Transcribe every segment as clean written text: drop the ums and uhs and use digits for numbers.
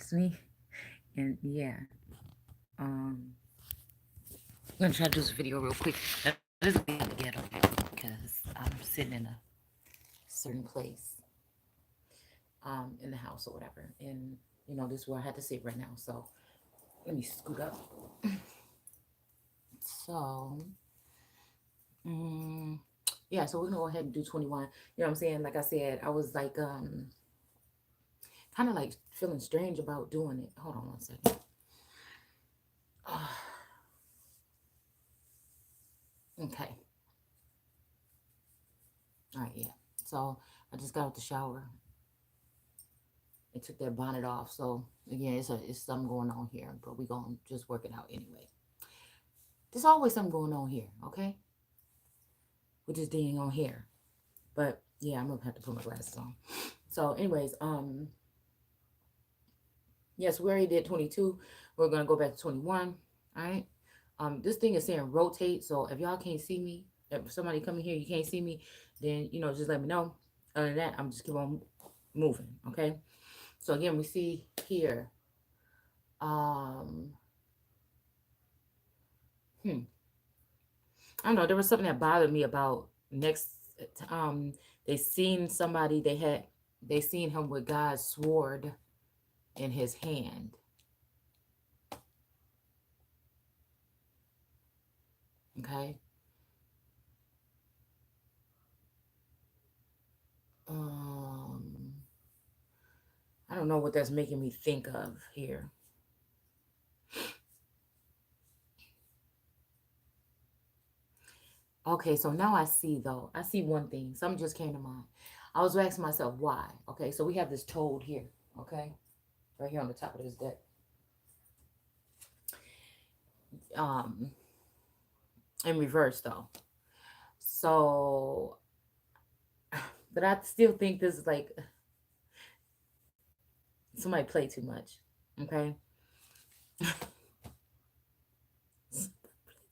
lost me. And yeah, um, I'm gonna try to do this video real quick. Now, this is gonna be in the ghetto because I'm sitting in a certain place, in the house or whatever. And this is where I had to sit right now. So let me scoot up. So, mm, yeah, so we're gonna go ahead and do 21. You know what I'm saying? Like I said, I was like, kind of like feeling strange about doing it. Hold on one second. Okay. All right, yeah. So I just got out the shower and took that bonnet off. So again, it's something going on here, but we gonna just work it out anyway. There's always something going on here, okay? With this dang on hair. But yeah, I'm gonna have to put my glasses on. So, anyways, yes, we already did 22. We're gonna go back to 21. All right. This thing is saying rotate. So if y'all can't see me, if somebody coming here, you can't see me, then just let me know. Other than that, I'm just keep on moving. Okay. So again, we see here. Um, hmm. I don't know. There was something that bothered me about next. Um, they seen somebody. They seen him with God's sword in his hand. Okay. Um, I don't know what that's making me think of here. Okay, so now I see though. I see one thing. Something just came to mind. I was asking myself why. Okay, so we have this toad here. Okay, right here on the top of this deck. Um, in reverse though. So, but I still think this is like somebody play too much. Okay. Play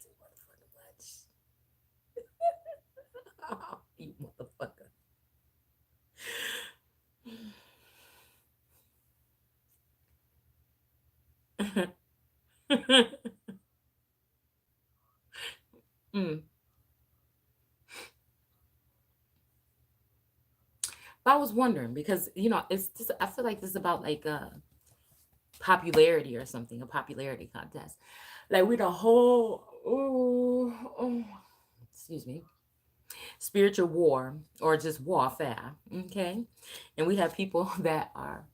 too motherfucking much. You motherfucker. Mm. But I was wondering because it's just I feel like this is about like popularity or something, a popularity contest. Like with a whole excuse me, spiritual war or just warfare. Okay. And we have people that are,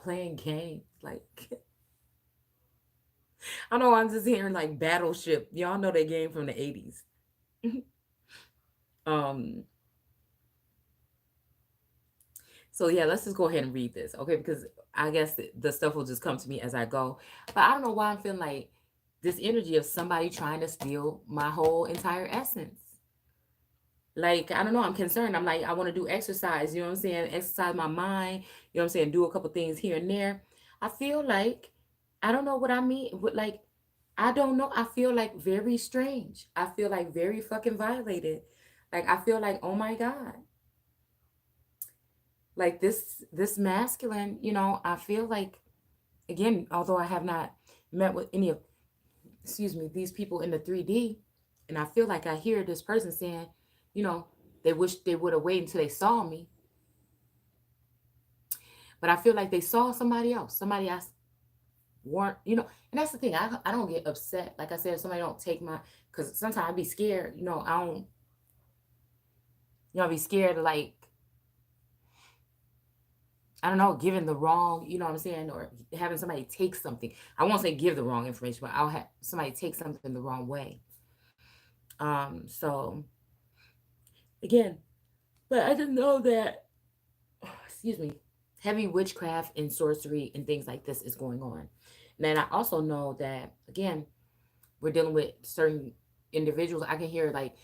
playing games like I know I'm just hearing like Battleship. Y'all know that game from the 80s. um so yeah, let's just go ahead and read this, okay? Because I guess the stuff will just come to me as I go. But I don't know why I'm feeling like this energy of somebody trying to steal my whole entire essence. Like, I don't know, I'm concerned. I'm like, I want to do exercise, you know what I'm saying? Exercise my mind, you know what I'm saying? Do a couple things here and there. I feel like, I don't know what I mean, but like, I don't know. I feel like very strange. I feel like very fucking violated. Like, I feel like, oh my God. Like this masculine, I feel like, again, although I have not met with any of, excuse me, these people in the 3D, and I feel like I hear this person saying, you know, they wish they would have waited until they saw me. But I feel like they saw somebody else. Somebody else weren't, and that's the thing. I don't get upset. Like I said, if somebody don't take my, because sometimes I'd be scared, I don't, I'd be scared of like, I don't know, giving the wrong, you know what I'm saying, or having somebody take something. I won't say give the wrong information, but I'll have somebody take something the wrong way. So again, but I didn't know that, excuse me, heavy witchcraft and sorcery and things like this is going on. And then I also know that again, we're dealing with certain individuals. I can hear like,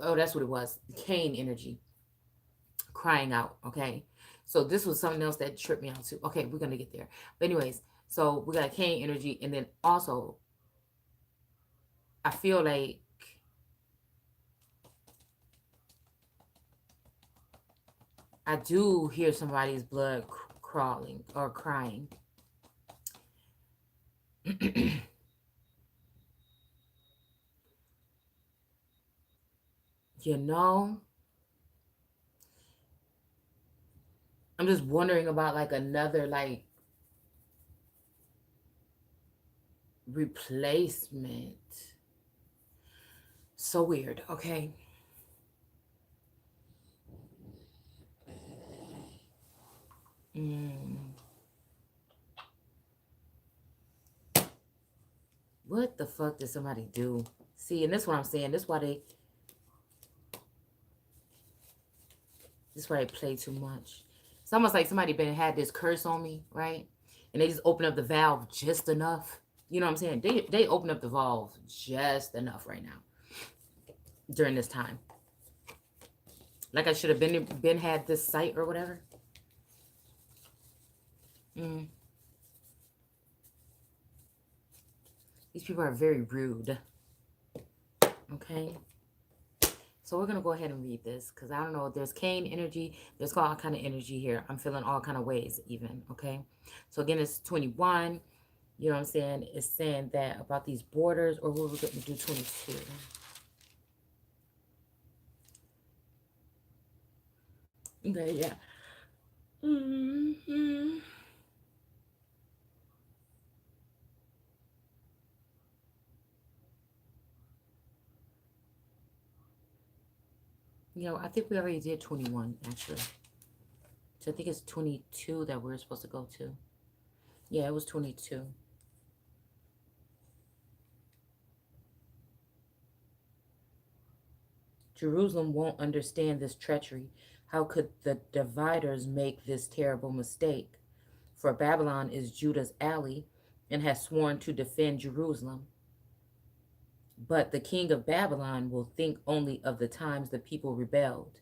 oh, that's what it was, Cain energy crying out. Okay, so this was something else that tripped me out too. Okay, we're gonna get there. But anyways, so we got Cain energy, and then also I feel like I do hear somebody's blood crawling or crying. You know, I'm just wondering about like another like replacement. So weird. Okay. Mm, what the fuck did somebody do? See, and this is what I'm saying. This is why they play too much. It's almost like somebody been had this curse on me, right? And they just open up the valve just enough. You know what I'm saying? They open up the valve just enough right now during this time. Like I should have been had this sight or whatever. Mm, these people are very rude. Okay. So we're gonna go ahead and read this because I don't know. There's Cain energy. There's all kind of energy here. I'm feeling all kind of ways even. Okay. So again, it's 21. You know what I'm saying? It's saying that about these borders, or what we're going to do 22. Okay, yeah. Mm-hmm. You know, I think we already did 21 actually. So I think it's 22 that we're supposed to go to. Yeah, it was 22. Jerusalem won't understand this treachery. How could the dividers make this terrible mistake? For Babylon is Judah's ally and has sworn to defend Jerusalem. But the king of Babylon will think only of the times the people rebelled.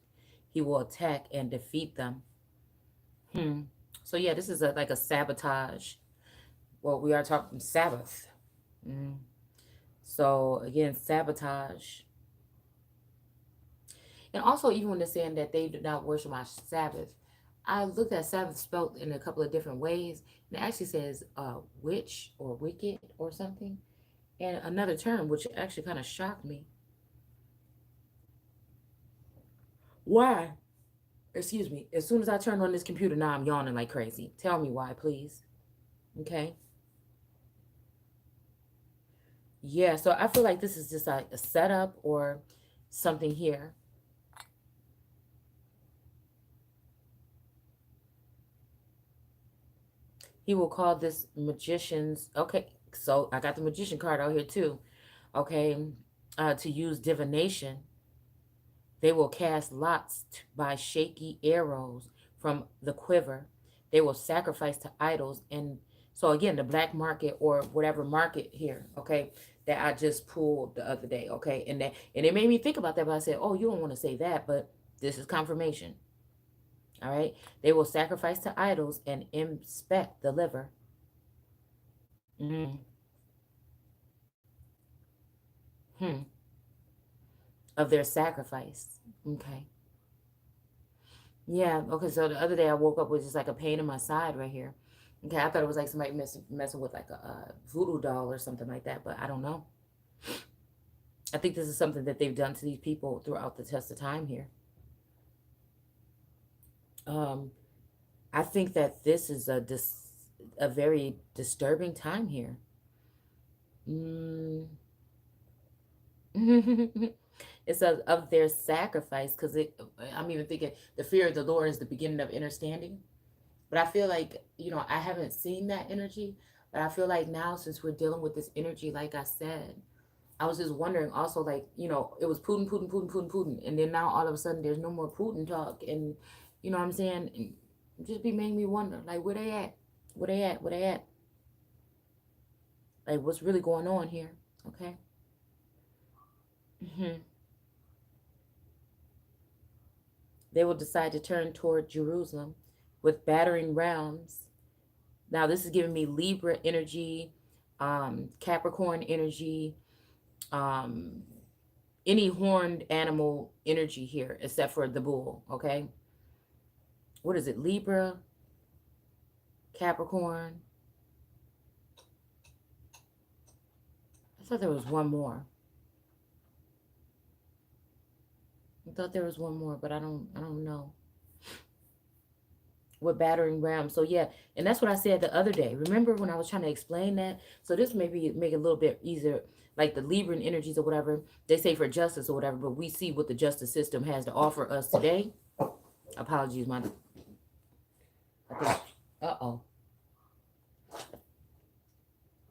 He will attack and defeat them. Hmm. So yeah, this is like a sabotage. Well, we are talking Sabbath. Mm. So again, sabotage. And also, even when they're saying that they do not worship my Sabbath, I looked at Sabbath spelled in a couple of different ways, and it actually says witch or wicked or something, and another term which actually kind of shocked me. Why? Excuse me. As soon as I turned on this computer, now I'm yawning like crazy. Tell me why, please. Okay. Yeah. So I feel like this is just like a setup or something here. He will call this magicians. Okay. So I got the magician card out here too. Okay. To use divination, they will cast lots by shaky arrows from the quiver. They will sacrifice to idols. And so, again, the black market or whatever market here, okay, that I just pulled the other day, okay, and it made me think about that. But I said, oh, you don't want to say that, but this is confirmation. All right, they will sacrifice to idols and inspect the liver. Mm, hmm, of their sacrifice. Okay. Yeah. Okay. So the other day I woke up with just like a pain in my side right here. Okay. I thought it was like somebody messing with like a voodoo doll or something like that, but I don't know. I think this is something that they've done to these people throughout the test of time here. Um, I think that this is a very disturbing time here. Mm. It's of their sacrifice because I'm even thinking the fear of the Lord is the beginning of understanding. But I feel like, I haven't seen that energy. But I feel like now, since we're dealing with this energy, like I said, I was just wondering also, like, it was Putin, Putin, Putin, Putin, Putin. And then now all of a sudden there's no more Putin talk. And you know what I'm saying? And it just be making me wonder, like, where they at? Where they at? Where they at? Like, what's really going on here? Okay. Hmm. They will decide to turn toward Jerusalem with battering rams. Now, this is giving me Libra energy, Capricorn energy, um, any horned animal energy here except for the bull. Okay. What is it? Libra, Capricorn, thought there was one more. I thought there was one more, but I don't know. With battering ram. So yeah, and that's what I said the other day. Remember when I was trying to explain that? So this maybe make it a little bit easier, like the Libran energies or whatever. They say for justice or whatever, but we see what the justice system has to offer us today. Apologies, my. I think. Uh-oh.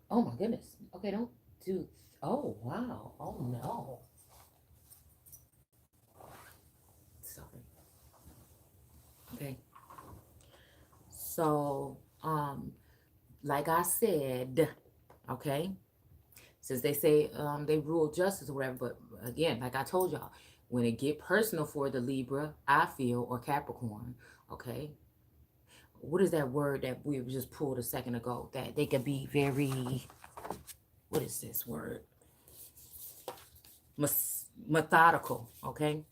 Oh my goodness. Okay, don't do. Oh wow. Oh no. Sorry. Okay. So like I said, okay, since they say they rule justice or whatever, but again, like I told y'all, when it get personal for the Libra, I feel, or Capricorn, okay, what is that word that we just pulled a second ago? That they can be very, what is this word? Methodical, okay?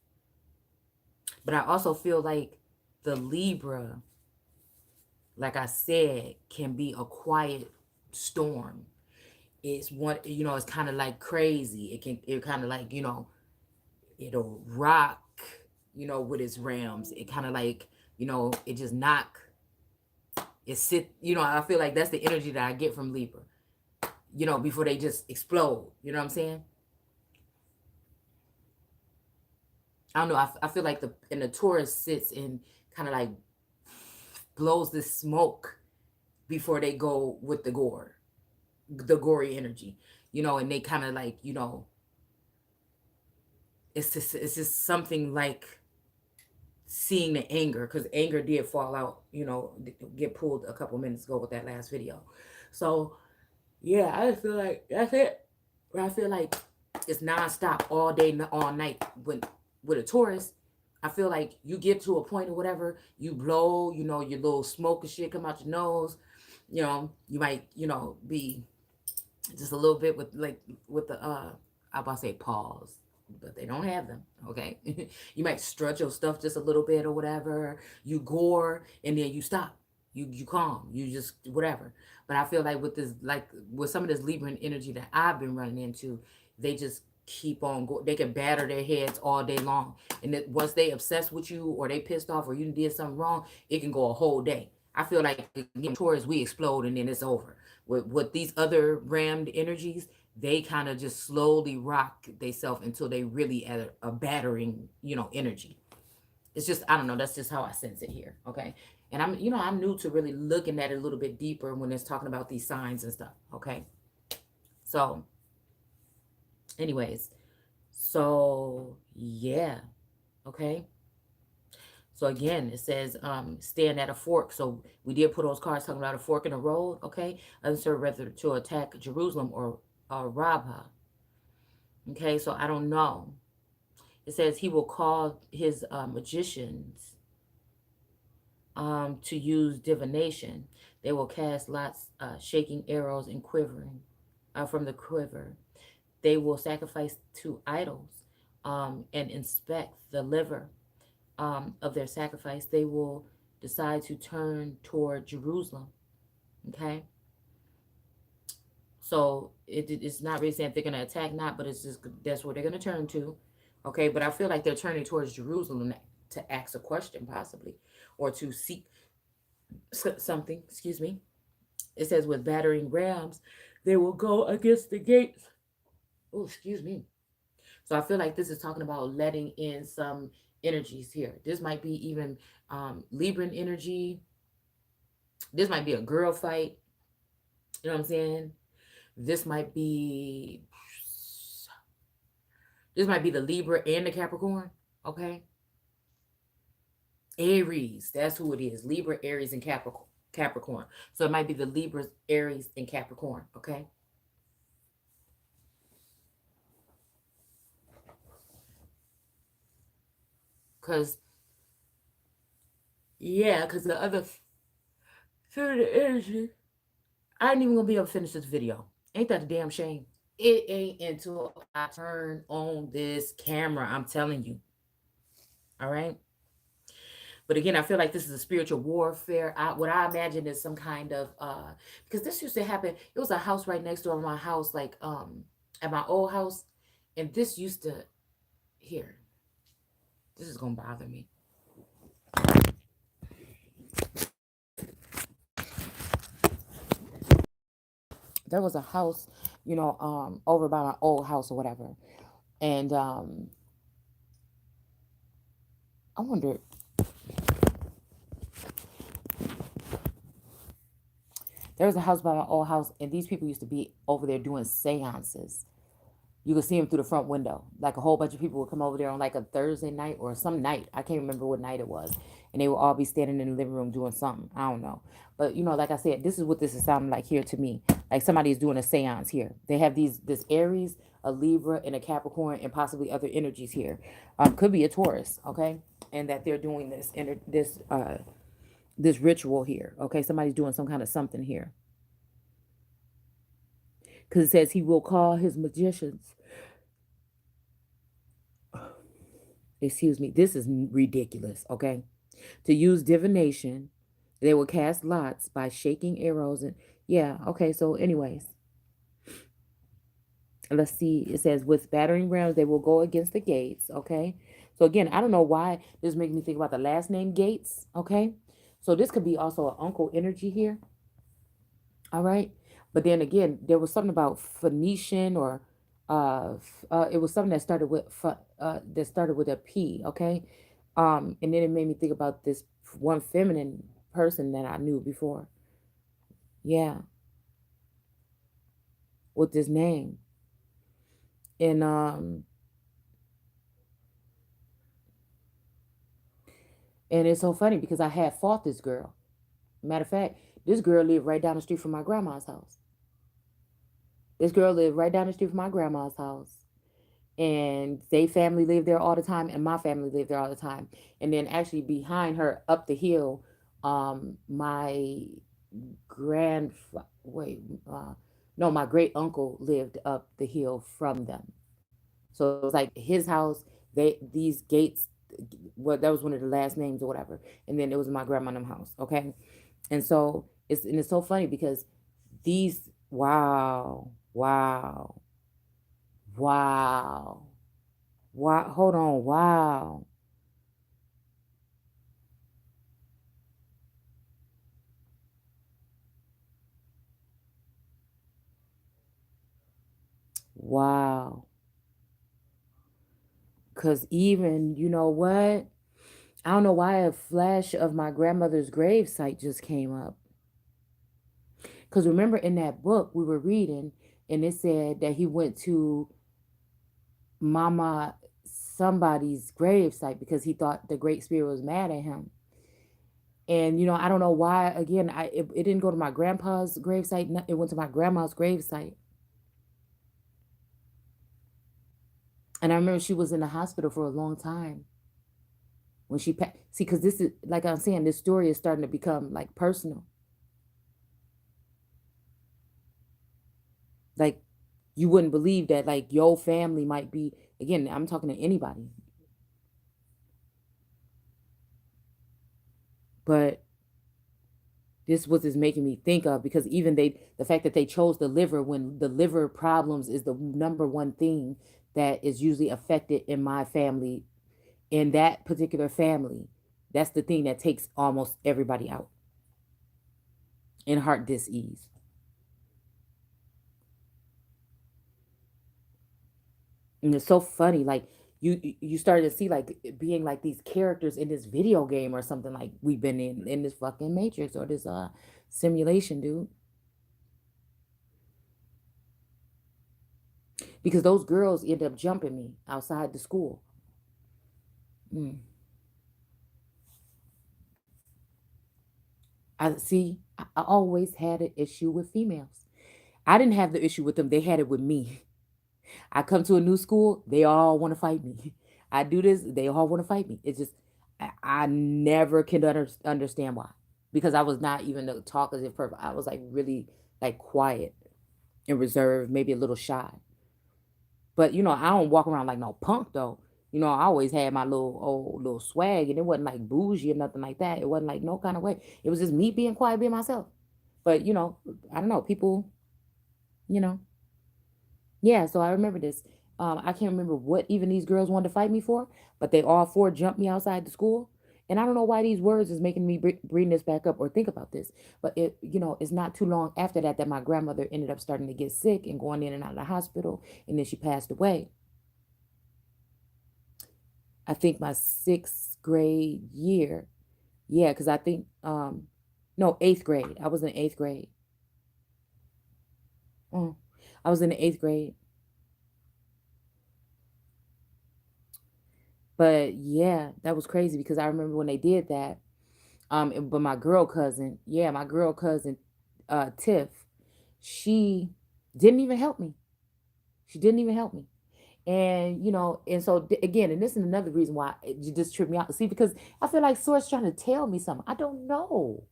But I also feel like the Libra, like I said, can be a quiet storm. It's one, it's kind of like crazy. It kind of like, it'll rock, with its rams. It kind of like, it just knock, it sit, I feel like that's the energy that I get from Libra, before they just explode. You know what I'm saying? I don't know. I feel like the Taurus sits and kind of like blows this smoke before they go with the gory energy, and they kind of like, it's just something like seeing the anger, because anger did fall out, get pulled a couple minutes ago with that last video. So yeah, I just feel like that's it. I feel like it's nonstop all day, all night. With a Taurus, I feel like you get to a point or whatever, you blow, your little smoke and shit come out your nose. You might, be just a little bit with like with the I about to say pause, but they don't have them. Okay. You might strut your stuff just a little bit or whatever. You gore and then you stop. You calm. You just whatever. But I feel like with this, like with some of this Libran energy that I've been running into, they just keep on going. They can batter their heads all day long, and that once they obsessed with you or they pissed off or you did something wrong, it can go a whole day. I feel like again, towards we explode and then it's over. With these other rammed energies, they kind of just slowly rock themselves until they really at a battering, energy. It's just, I don't know, that's just how I sense it here. Okay. And I'm new to really looking at it a little bit deeper when it's talking about these signs and stuff. Okay. So, anyways, so yeah. Okay. So again, it says stand at a fork. So we did put those cards talking about a fork in the road. Okay. Uncertain whether to attack Jerusalem or Rabbah. Okay. So I don't know. It says he will call his magicians to use divination. They will cast lots, shaking arrows and quivering from the quiver. They will sacrifice to idols and inspect the liver of their sacrifice. They will decide to turn toward Jerusalem. Okay. So it's not really saying they're going to attack, not, but it's just that's where they're going to turn to. Okay. But I feel like they're turning towards Jerusalem to ask a question, possibly, or to seek something. Excuse me. It says with battering rams, they will go against the gates. Oh, excuse me. So I feel like this is talking about letting in some energies here. This might be even Libran energy. This might be a girl fight. You know what I'm saying? This might be the Libra and the Capricorn. Okay. Aries. That's who it is. Libra, Aries, and Capricorn. So it might be the Libras, Aries, and Capricorn. Okay. Because the other third energy, I ain't even gonna be able to finish this video. Ain't that a damn shame? It ain't until I turn on this camera. I'm telling you. All right. But again, I feel like this is a spiritual warfare. What I imagine is some kind of because this used to happen. It was a house right next door to my house, like at my old house, and this used to here. This is gonna bother me. There was a house, over by my old house or whatever, and I wonder. There was a house by my old house, and these people used to be over there doing seances. You could see them through the front window. Like a whole bunch of people would come over there on like a Thursday night or some night. I can't remember what night it was. And they would all be standing in the living room doing something. I don't know. But like I said, this is what this is sounding like here to me. Like somebody's doing a seance here. They have this Aries, a Libra, and a Capricorn, and possibly other energies here. Could be a Taurus, okay? And that they're doing this ritual here. Okay, somebody's doing some kind of something here. Because it says he will call his magicians. Excuse me, this is ridiculous, okay? To use divination, they will cast lots by shaking arrows and yeah, okay, so anyways, let's see. It says with battering rams, they will go against the gates, okay? So again, I don't know why this makes me think about the last name Gates, okay? So this could be also an uncle energy here, all right? But then again, there was something about Phoenician or it was something that started with a P, okay? And then it made me think about this one feminine person that I knew before. Yeah, with this name. And and it's so funny because I had fought this girl. Matter of fact, this girl lived right down the street from my grandma's house. This girl lived right down the street from my grandma's house. And they family lived there all the time, and my family lived there all the time. And then actually behind her up the hill, my grand wait, no, my great uncle lived up the hill from them. So it was like his house. These gates. Well, that was one of the last names or whatever. And then it was my grandmother's house. Okay, and it's so funny because these wow, wow, wow. Hold on, wow, wow. Cause even you know what? I don't know why a flash of my grandmother's grave site just came up. Because remember in that book we were reading, and it said that he went to Mama somebody's grave site because he thought the Great Spirit was mad at him. And I don't know why. Again, it didn't go to my grandpa's grave site. It went to my grandma's grave site. And I remember she was in the hospital for a long time when she see, because this is like I'm saying, this story is starting to become like personal. Like you wouldn't believe that like your family might be. Again, I'm talking to anybody, but this was is making me think of, because even the fact that they chose the liver when the liver problems is the number one thing that is usually affected in my family, in that particular family. That's the thing that takes almost everybody out, in heart disease. And it's so funny, like you started to see like it being like these characters in this video game or something, like we've been in this fucking matrix or this simulation, dude. Because those girls end up jumping me outside the school. Mm. I see. I always had an issue with females. I didn't have the issue with them; they had it with me. I come to a new school, they all want to fight me. I do this, they all want to fight me. It's just I never can understand why, because I was not even a talkative person. I was like really like quiet and reserved, maybe a little shy. But I don't walk around like no punk though. I always had my little old little swag, and it wasn't like bougie or nothing like that. It wasn't like no kind of way. It was just me being quiet, being myself. But I don't know. People, you know, Yeah, so I remember this. I can't remember what even these girls wanted to fight me for, but they all four jumped me outside the school. And I don't know why these words is making me bring this back up or think about this, but it's not too long after that that my grandmother ended up starting to get sick and going in and out of the hospital, and then she passed away. I think my sixth grade year. Yeah, because I think no, eighth grade. I was in eighth grade. Mm. I was in the eighth grade. But yeah, that was crazy because I remember when they did that. But my girl cousin, yeah, my girl cousin, Tiff, she didn't even help me. She didn't even help me. And and so again, and this is another reason why it just tripped me out. See, because I feel like Source trying to tell me something. I don't know.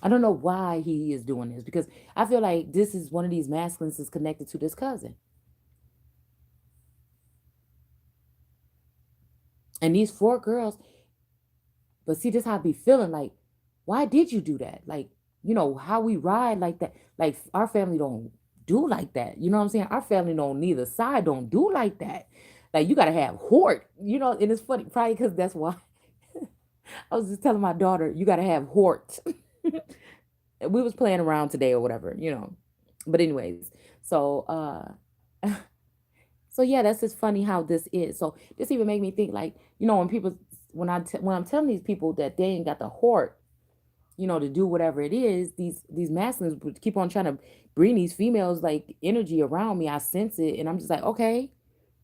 I don't know why he is doing this because I feel like this is one of these masculines is connected to this cousin. And these four girls, but see, this how I be feeling like, why did you do that? Like, how we ride like that. Like our family don't do like that. You know what I'm saying? Our family don't neither side don't do like that. Like you gotta have hort, and it's funny, probably because that's why I was just telling my daughter, you gotta have hort. We was playing around today or whatever. But anyways, so so yeah, that's just funny how this is. So this even made me think like, when people when I'm telling these people that they ain't got the heart, to do whatever it is, these masculines would keep on trying to bring these females like energy around me. I sense it and I'm just like, okay,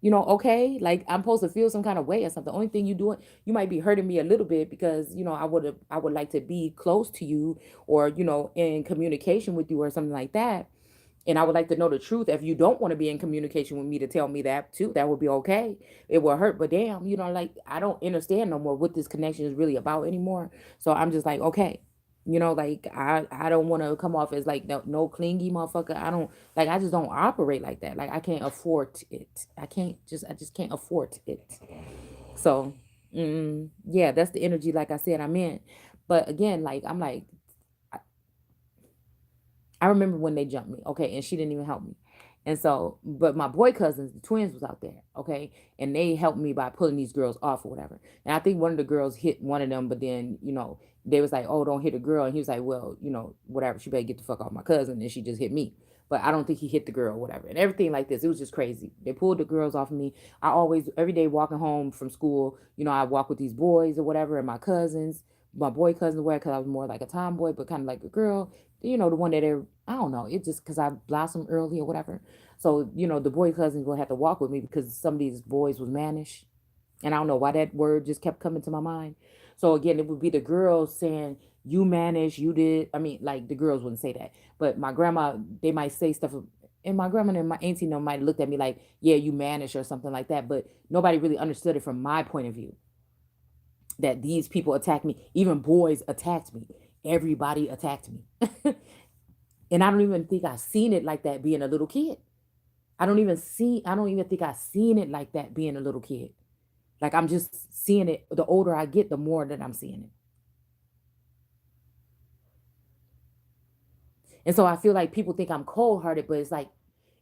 okay, like I'm supposed to feel some kind of way or something. The only thing you doing, you might be hurting me a little bit because I would like to be close to you or in communication with you or something like that. And I would like to know the truth. If you don't want to be in communication with me to tell me that too, that would be okay. It will hurt, but damn, like I don't understand no more what this connection is really about anymore. So I'm just like, okay. Like I don't want to come off as like no clingy motherfucker. I just don't operate like that. Like I can't afford it. I just can't afford it. So yeah, that's the energy like I said I'm in. But again, like I'm like I remember when they jumped me, okay, and she didn't even help me. And so, but my boy cousins, the twins, was out there, okay, and they helped me by pulling these girls off or whatever. And I think one of the girls hit one of them, but then they was like, "Oh, don't hit a girl," and he was like, "Well, whatever, she better get the fuck off my cousin," and she just hit me. But I don't think he hit the girl or whatever, and everything like this. It was just crazy. They pulled the girls off of me. I always, every day walking home from school, I walk with these boys or whatever, and my cousins, my boy cousins, were because I was more like a tomboy, but kind of like a girl, the one that I don't know, it just because I blossomed early or whatever. So, the boy cousins will have to walk with me because some of these boys was mannish. And I don't know why that word just kept coming to my mind. So again, it would be the girls saying, you mannish, you did. I mean, like the girls wouldn't say that. But my grandma, they might say stuff. And my grandma and my auntie might looked at me like, yeah, you mannish or something like that. But nobody really understood it from my point of view that these people attacked me. Even boys attacked me. Everybody attacked me. And I don't even think I seen it like that being a little kid. I don't even think I seen it like that being a little kid. Like I'm just seeing it. The older I get, the more that I'm seeing it. And so I feel like people think I'm cold hearted, but it's like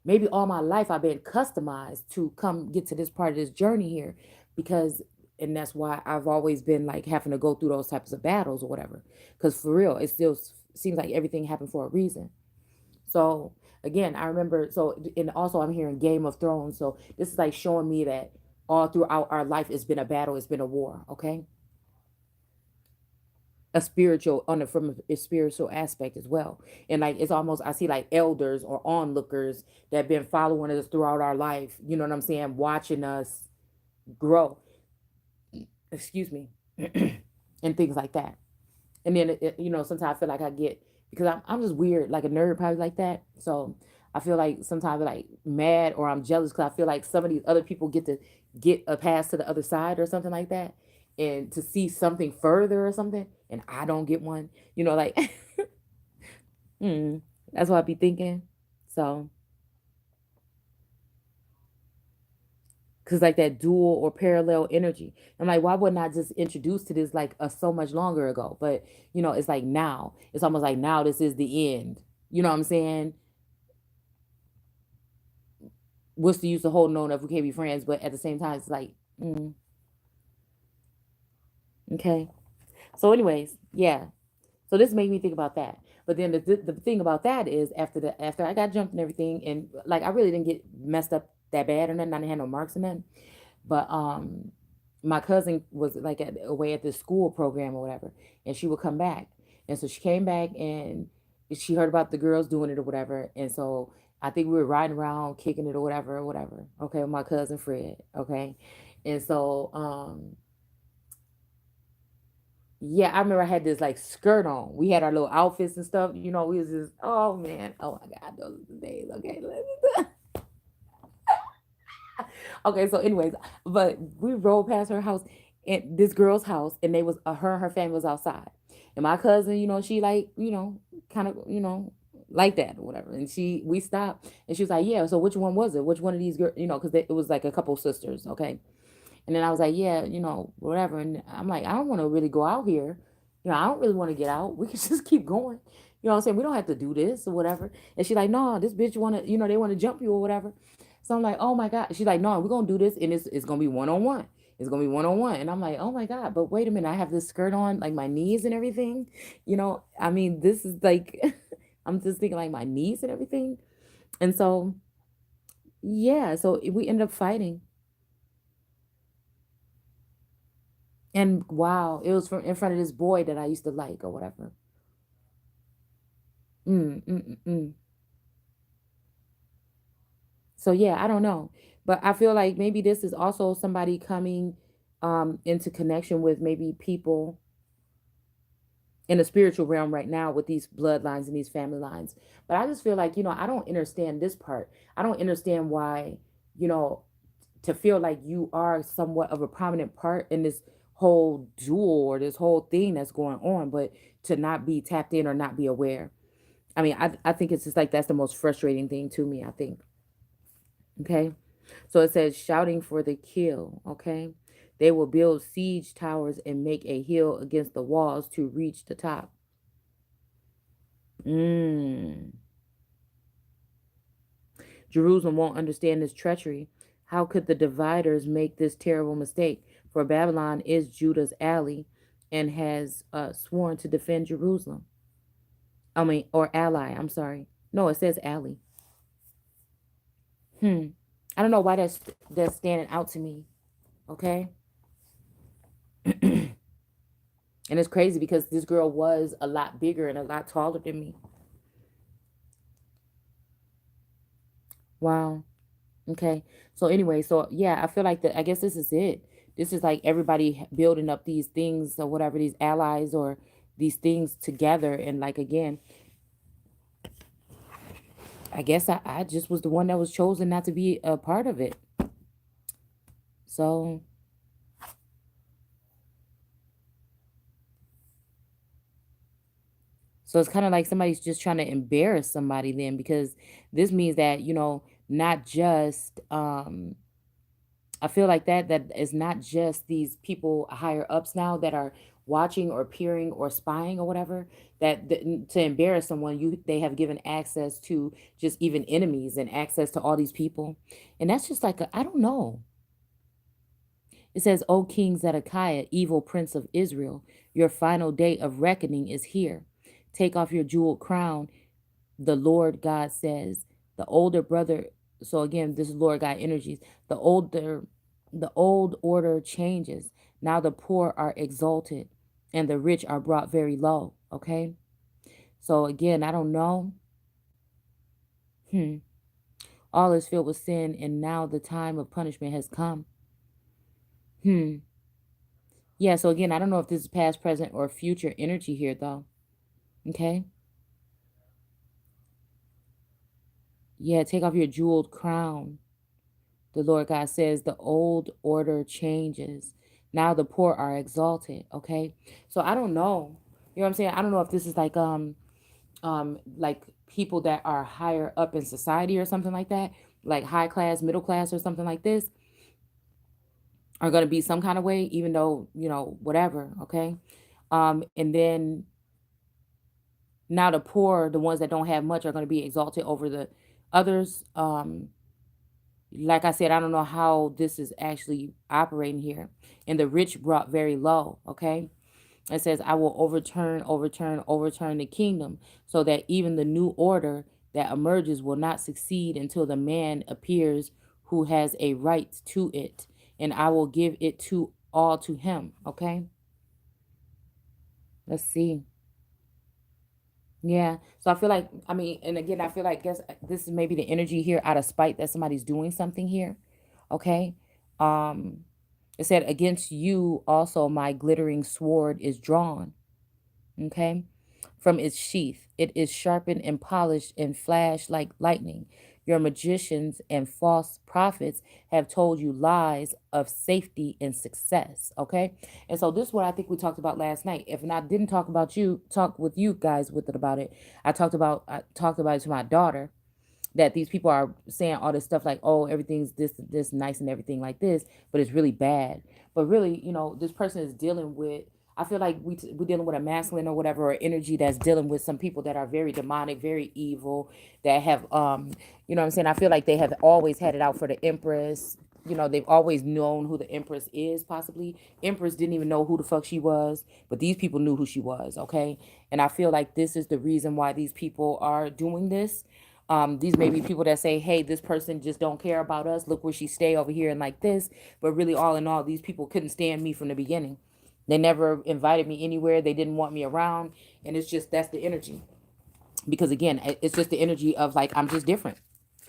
maybe all my life I've been customized to come get to this part of this journey here because, and that's why I've always been like having to go through those types of battles or whatever. Because for real, it still seems like everything happened for a reason. So again, I remember. So and also I'm hearing Game of Thrones. So this is like showing me that all throughout our life, it's been a battle. It's been a war. Okay, a spiritual on the from a spiritual aspect as well. And like it's almost I see like elders or onlookers that have been following us throughout our life. You know what I'm saying? Watching us grow. Excuse me, and things like that. And then sometimes I feel like I get because I'm just weird, like a nerd probably like that. So I feel like sometimes I'm like mad or I'm jealous because I feel like some of these other people get to get a pass to the other side or something like that, and to see something further or something, and I don't get one. Like mm, that's what I be thinking. So because like that dual or parallel energy. I'm like, why wasn't I just introduced to this like so much longer ago? But it's like now. It's almost like now this is the end. You know what I'm saying? what's the use of holding on if we can't be friends? But at the same time, it's like, okay. So, anyways, yeah. So this made me think about that. But then the thing about that is after I got jumped and everything, and like I really didn't get messed up that bad or nothing. I didn't have no marks and nothing. But my cousin was like away at this school program or whatever, and she would come back, and so she came back and she heard about the girls doing it or whatever, and so I think we were riding around kicking it or whatever or whatever. Okay, with my cousin Fred. Okay, and so yeah, I remember I had this like skirt on. We had our little outfits and stuff. You know, we was just, oh man, oh my God, those are the days. Okay, okay. So, anyways, but we rolled past her house and this girl's house, and they was her and her family was outside, and my cousin, she like, kind of, like that or whatever. And we stopped, and she was like, yeah. So which one was it? Which one of these girls? Because it was like a couple sisters. Okay. And then I was like, yeah, whatever. And I'm like, I don't want to really go out here. I don't really want to get out. We can just keep going. You know what I'm saying? We don't have to do this or whatever. And she's like, no, this bitch want to, they want to jump you or whatever. So I'm like, oh my God. She's like, no, we're going to do this. And it's going to be one-on-one. It's going to be one-on-one. And I'm like, oh my God. But wait a minute. I have this skirt on, like my knees and everything. I mean, this is like, I'm just thinking like my knees and everything. And so, yeah. So we ended up fighting. And wow, it was in front of this boy that I used to like or whatever. Mm, mm, mm, mm. So yeah, I don't know, but I feel like maybe this is also somebody coming into connection with maybe people in the spiritual realm right now with these bloodlines and these family lines. But I just feel like, I don't understand this part. I don't understand why, you know, to feel like you are somewhat of a prominent part in this whole duel or this whole thing that's going on, but to not be tapped in or not be aware. I mean, I think it's just like that's the most frustrating thing to me, I think. Okay. So it says shouting for the kill. Okay. They will build siege towers and make a hill against the walls to reach the top. Mm. Jerusalem won't understand this treachery. How could the dividers make this terrible mistake? For Babylon is Judah's ally and has sworn to defend Jerusalem. I mean, or ally. I'm sorry. No, it says ally. Hmm. I don't know why that's standing out to me. Okay. And it's crazy because this girl was a lot bigger and a lot taller than me. Wow. Okay. So anyway, so yeah, I feel like that. I guess this is it. This is like everybody building up these things or whatever, these allies or these things together. And like again, I guess I just was the one that was chosen not to be a part of it. So so it's kind of like somebody's just trying to embarrass somebody then, because this means that, not just I feel like that is not just these people higher ups now that are watching or peering or spying or whatever, to embarrass someone, they have given access to just even enemies and access to all these people. And that's just like I don't know. It says, O King Zedekiah, evil prince of Israel, your final day of reckoning is here. Take off your jeweled crown, the Lord God says. The older brother, so again, this is Lord God energies. The old order changes. Now the poor are exalted and the rich are brought very low. Okay. So again, I don't know. Hmm. All is filled with sin, and now the time of punishment has come. Hmm. Yeah, so again, I don't know if this is past, present, or future energy here though. Okay. Yeah, take off your jeweled crown. The Lord God says the old order changes. Now the poor are exalted. Okay. So I don't know. You know what I'm saying? I don't know if this is like people that are higher up in society or something like that, like high class, middle class, or something like this, are gonna be some kind of way, even though, whatever, okay? And then now the poor, the ones that don't have much, are gonna be exalted over the others. Like I said, I don't know how this is actually operating here. And the rich brought very low, okay? It says, I will overturn the kingdom so that even the new order that emerges will not succeed until the man appears who has a right to it. And I will give it to all to him. Okay. Let's see. Yeah. So I feel like, I mean, and again, I feel like, guess this is maybe the energy here out of spite that somebody's doing something here. Okay. Um, it said, against you also my glittering sword is drawn. Okay. From its sheath. It is sharpened and polished and flashed like lightning. Your magicians and false prophets have told you lies of safety and success. Okay. And so this is what I think we talked about last night. If I didn't talk with you guys with it about it, I talked about it to my daughter that these people are saying all this stuff like, oh, everything's this nice and everything like this, but it's really bad. But really, this person is dealing with. I feel like we're dealing with a masculine or whatever or energy that's dealing with some people that are very demonic, very evil, that have you know what I'm saying. I feel like they have always had it out for the Empress. They've always known who the Empress is. Possibly, Empress didn't even know who the fuck she was, but these people knew who she was. Okay, and I feel like this is the reason why these people are doing this. These may be people that say, hey, this person just don't care about us. Look where she stay over here and like this. But really, all in all, these people couldn't stand me from the beginning. They never invited me anywhere. They didn't want me around. And it's just, that's the energy. Because again, it's just the energy of like, I'm just different.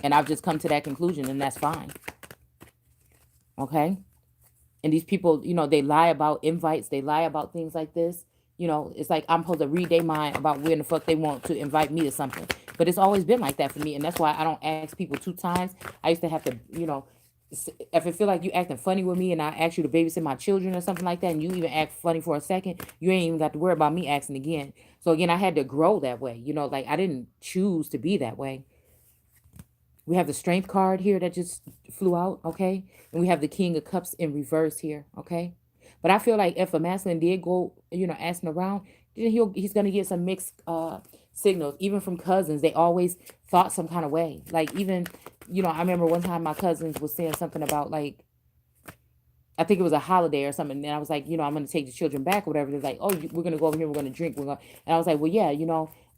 And I've just come to that conclusion, and that's fine. Okay. And these people, they lie about invites. They lie about things like this. It's like I'm supposed to read their mind about when the fuck they want to invite me to something. But it's always been like that for me. And that's why I don't ask people two times. I used to have to, if it feel like you acting funny with me and I ask you to babysit my children or something like that, and you even act funny for a second, you ain't even got to worry about me asking again. So again, I had to grow that way. Like I didn't choose to be that way. We have the strength card here that just flew out, okay? And we have the King of Cups in reverse here, okay? But I feel like if a masculine did go, asking around, then he's gonna get some mixed signals, even from cousins. They always thought some kind of way. Like even, I remember one time my cousins was saying something about like I think it was a holiday or something. And I was like, I'm going to take the children back or whatever. They're like, oh, we're going to go over here. We're going to drink. And I was like, well, yeah,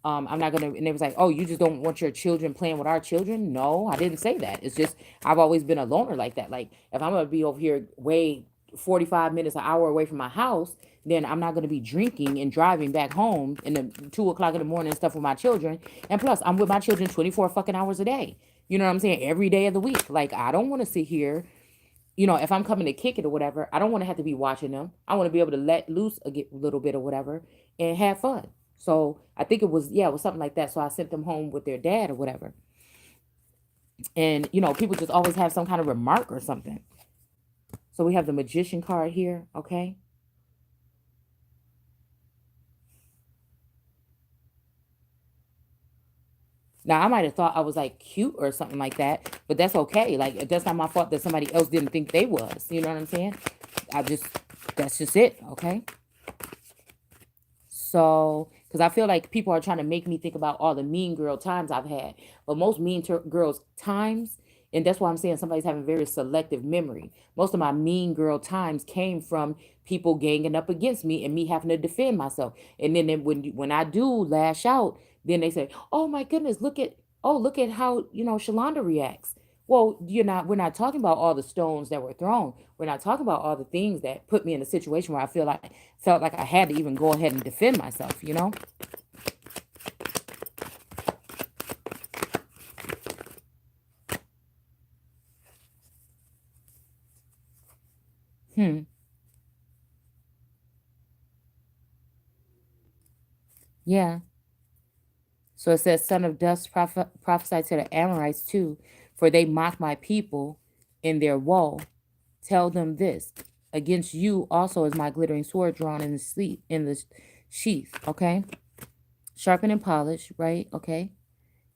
I'm not going to. And they was like, oh, you just don't want your children playing with our children? No, I didn't say that. It's just, I've always been a loner like that. Like, if I'm going to be over here way 45 minutes, an hour away from my house, then I'm not going to be drinking and driving back home in the 2 o'clock in the morning and stuff with my children. And plus, I'm with my children 24 fucking hours a day. You know what I'm saying? Every day of the week. Like, I don't want to sit here if I'm coming to kick it or whatever, I don't want to have to be watching them. I want to be able to let loose little bit or whatever and have fun. So I think it was something like that. So I sent them home with their dad or whatever. And, people just always have some kind of remark or something. So we have the Magician card here, okay? Now I might have thought I was like cute or something like that, but that's okay. Like that's not my fault that somebody else didn't think they was. You know what I'm saying? I just That's just it, okay? So, because I feel like people are trying to make me think about all the mean girl times I've had, but most girls times, and that's why I'm saying somebody's having very selective memory. Most of my mean girl times came from people ganging up against me and me having to defend myself. And then when I do lash out, then they say, "Oh my goodness, look at how Shalonda reacts." Well, we're not talking about all the stones that were thrown. We're not talking about all the things that put me in a situation where I felt like I had to even go ahead and defend myself. Hmm. Yeah. So it says, Son of dust, prophesy to the Amorites too, for they mock my people in their woe. Tell them this. Against you also is my glittering sword drawn in the sheath. Okay. Sharpened and polished, right? Okay.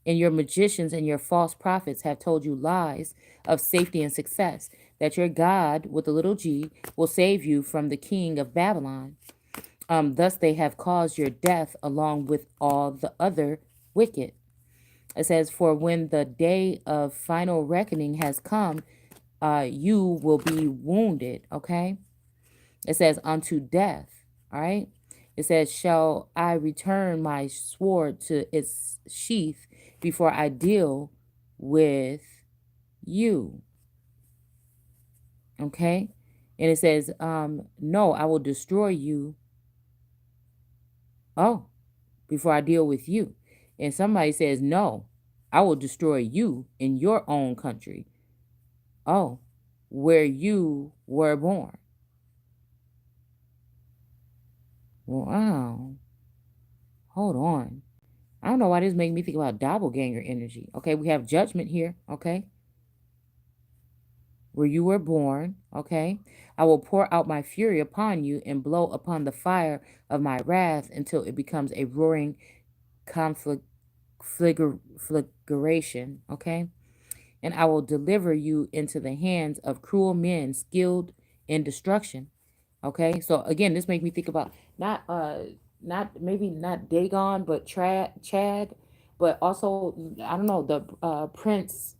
And your magicians and your false prophets have told you lies of safety and success, that your God, with a little g, will save you from the king of Babylon. Thus they have caused your death along with all the other wicked. It says, for when the day of final reckoning has come, you will be wounded. Okay. It says, unto death. All right. It says, shall I return my sword to its sheath before I deal with you? Okay. And it says, no, I will destroy you. Oh, before I deal with you. And somebody says, no, I will destroy you in your own country. Oh, where you were born. Wow. Hold on. I don't know why this makes me think about doppelganger energy. Okay, we have judgment here. Okay. Where you were born. Okay. I will pour out my fury upon you and blow upon the fire of my wrath until it becomes a roaring conflagration. Okay. And I will deliver you into the hands of cruel men skilled in destruction. Okay, so again, this makes me think about not maybe not Dagon, but Chad, but also I don't know the Prince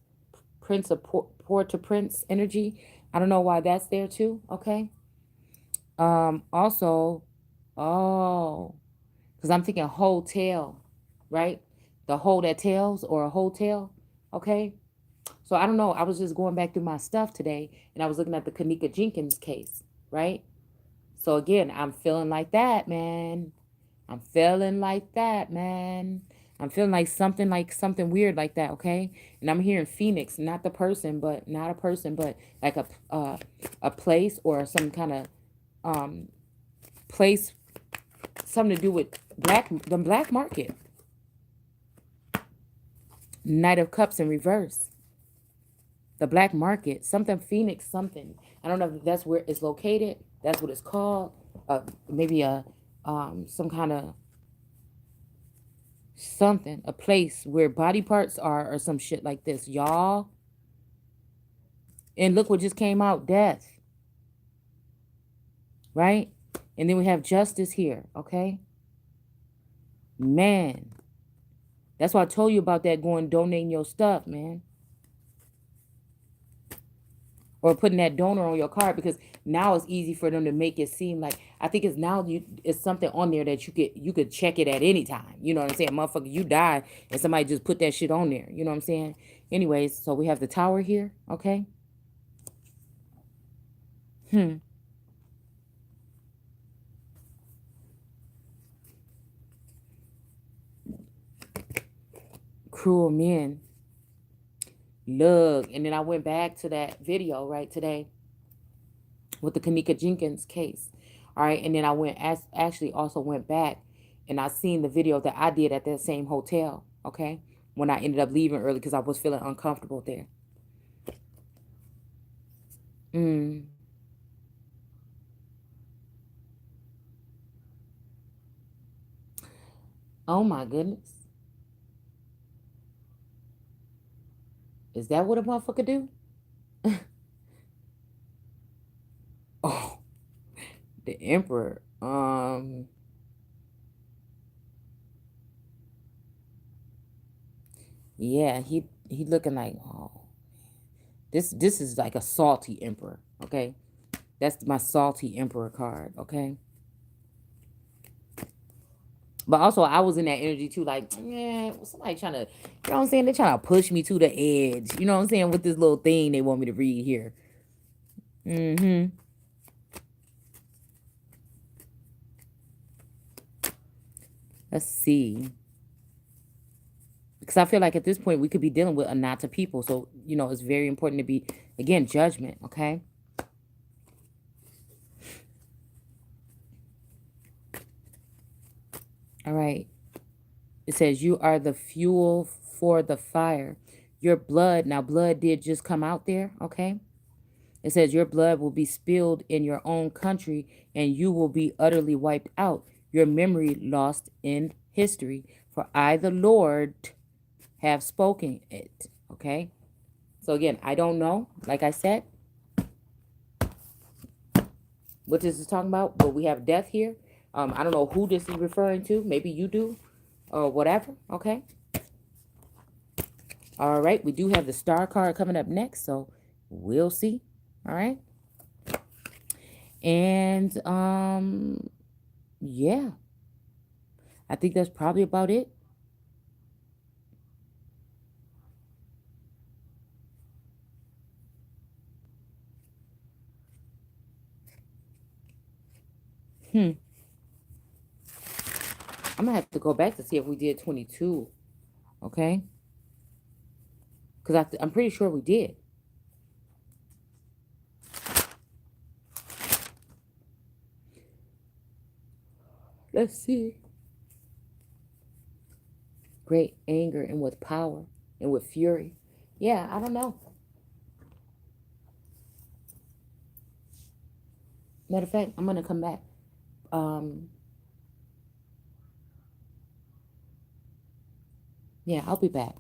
of Port-au-Prince energy. I don't know why that's there too. Okay, also, oh, because I'm thinking hotel, right? The hole that tells or a hotel. Okay, so I don't know. I was just going back through my stuff today, and I was looking at the Kanika Jenkins case, right? So again, I'm feeling like that, man. I'm feeling like that, man. I'm feeling like something weird like that, okay? And I'm hearing Phoenix, not the person, but not a person, but like a place or some kind of um place, something to do with the black market. Knight of Cups in reverse. The black market, something Phoenix, something. I don't know if that's where it's located. That's what it's called. Maybe a some kind of something, a place where body parts are or some shit like this, y'all. And look what just came out, death, right? And then we have justice here, okay? Man, that's why I told you about that going donating your stuff, man. Or putting that donor on your card, because now it's easy for them to make it seem like, I think it's now it's something on there that you could check it at any time. You know what I'm saying? Motherfucker, you die and somebody just put that shit on there. You know what I'm saying? Anyways, so we have the tower here, okay? Hmm. Cruel men. Look, and then I went back to that video right today with the Kanika Jenkins case. All right, and then I actually also went back and I seen the video that I did at that same hotel. Okay, when I ended up leaving early because I was feeling uncomfortable there. Mm. Oh my goodness, is that what a motherfucker do? Oh, the emperor. Yeah, he looking like, oh, this is like a salty emperor. Okay, that's my salty emperor card. Okay. But also, I was in that energy too, like, man, somebody trying to, you know what I'm saying? They're trying to push me to the edge. You know what I'm saying? With this little thing they want me to read here. Mm-hmm. Let's see. Because I feel like at this point we could be dealing with a knot of people. So, it's very important to be, again, judgment, okay? All right. It says, you are the fuel for the fire. Your blood, now blood did just come out there, okay? It says, your blood will be spilled in your own country and you will be utterly wiped out, your memory lost in history. For I, the Lord, have spoken it. Okay? So again, I don't know, like I said, what this is talking about, but we have death here. I don't know who this is referring to. Maybe you do or whatever. Okay? All right, we do have the star card coming up next, so we'll see. All right. And yeah, I think that's probably about it. Hmm. I'm gonna have to go back to see if we did 22. Okay. Because I'm pretty sure we did. Let's see. Great anger and with power and with fury. Yeah, I don't know. Matter of fact, I'm gonna come back. Um, yeah, I'll be back.